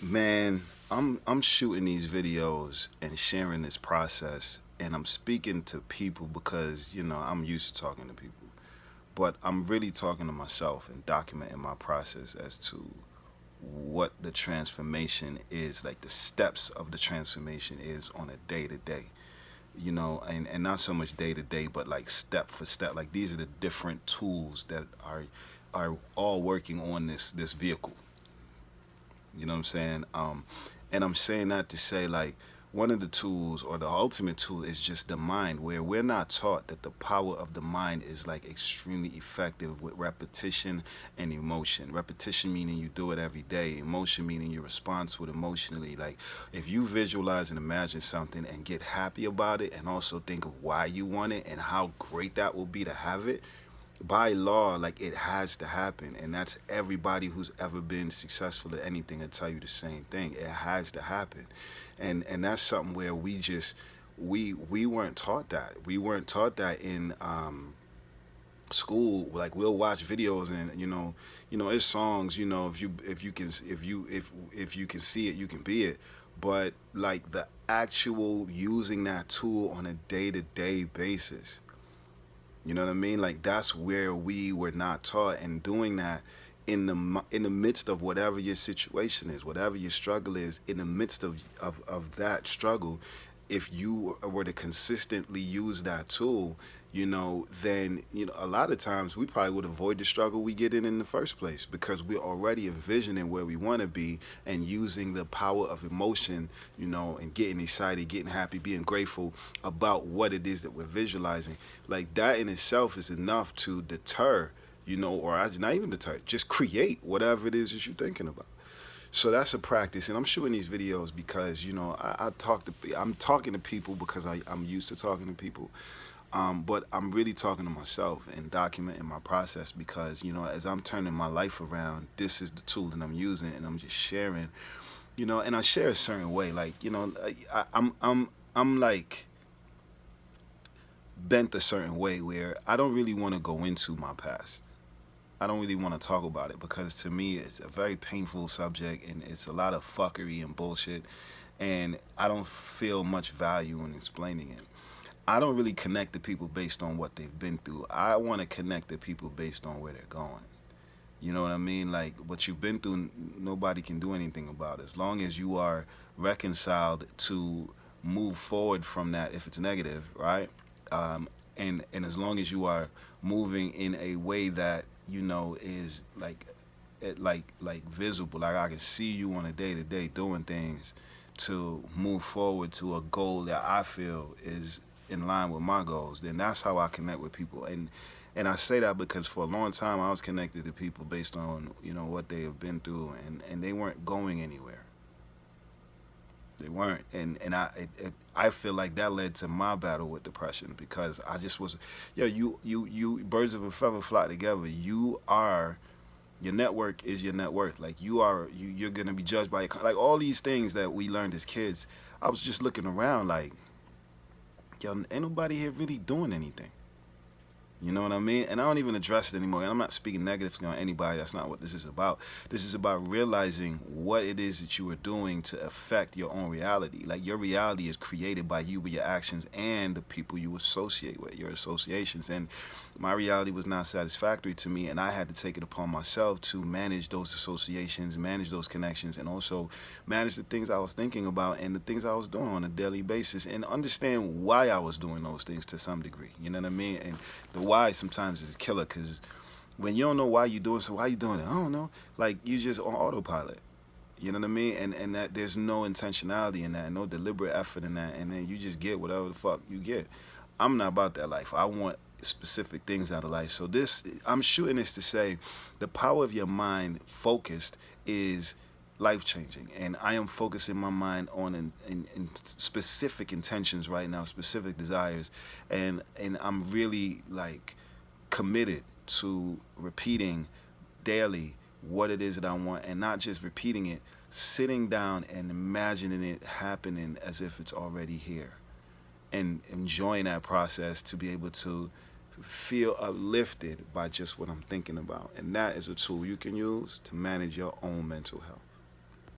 Man, I'm shooting these videos and sharing this process, and I'm speaking to people because I'm used to talking to people, but I'm really talking to myself and documenting my process as to what the transformation is, like the steps of the transformation is on a day to day. And not so much day to day, but like step for step. Like these are the different tools that are all working on this vehicle. You know what I'm saying? And I'm saying that to say, like, one of the tools or the ultimate tool is just the mind, where we're not taught that the power of the mind is like extremely effective with repetition and emotion. Repetition meaning you do it every day, emotion meaning you respond to it emotionally. Like, if you visualize and imagine something and get happy about it, and also think of why you want it and how great that will be to have it, by law, like it has to happen. And that's everybody who's ever been successful at anything will tell you the same thing. It has to happen. And that's something where we weren't taught that. We weren't taught that in school. Like, we'll watch videos, and it's songs. If you can see it, you can be it. But like the actual using that tool on a day-to-day basis, you know what I mean? Like, that's where we were not taught, and doing that in the midst of whatever your situation is, whatever your struggle is, in the midst of that struggle, if you were to consistently use that tool, then a lot of times we probably would avoid the struggle we get in the first place, because we're already envisioning where we want to be and using the power of emotion, and getting excited, getting happy, being grateful about what it is that we're visualizing. Like, that in itself is enough to deter, or not even deter, just create whatever it is that you're thinking about. So that's a practice, and I'm shooting these videos because I'm talking to people because I'm used to talking to people, but I'm really talking to myself and documenting my process because as I'm turning my life around, this is the tool that I'm using, and I'm just sharing, and I share a certain way, like I'm like bent a certain way where I don't really want to go into my past. I don't really want to talk about it because to me it's a very painful subject, and it's a lot of fuckery and bullshit, and I don't feel much value in explaining it. I don't really connect to people based on what they've been through. I want to connect to people based on where they're going. You know what I mean? Like, what you've been through, nobody can do anything about it. As long as you are reconciled to move forward from that, if it's negative, right? Um, and as long as you are moving in a way that is like like visible, like I can see you on a day to day doing things to move forward to a goal that I feel is in line with my goals, then that's how I connect with people. And I say that because for a long time I was connected to people based on what they have been through, and they weren't going anywhere. They weren't, and I feel like that led to my battle with depression because I just was, you birds of a feather flock together. You are your network is your net worth. Like, you're gonna be judged by like all these things that we learned as kids. I was just looking around like, yo, ain't nobody here really doing anything. You know what I mean? And I don't even address it anymore. And I'm not speaking negatively on anybody. That's not what this is about. This is about realizing what it is that you are doing to affect your own reality. Like, your reality is created by you with your actions and the people you associate with, your associations. And my reality was not satisfactory to me, and I had to take it upon myself to manage those associations, manage those connections, and also manage the things I was thinking about and the things I was doing on a daily basis, and understand why I was doing those things to some degree. You know what I mean? And the why sometimes is a killer, because when you don't know why you're doing so, why you doing it? I don't know. Like, you just on autopilot. You know what I mean? And that there's no intentionality in that, no deliberate effort in that, and then you just get whatever the fuck you get. I'm not about that life. I want specific things out of life. So I'm shooting this to say the power of your mind focused is life changing, and I am focusing my mind on in specific intentions right now, specific desires, and I'm really like committed to repeating daily what it is that I want, and not just repeating it, sitting down and imagining it happening as if it's already here, and enjoying that process to be able to feel uplifted by just what I'm thinking about. And that is a tool you can use to manage your own mental health.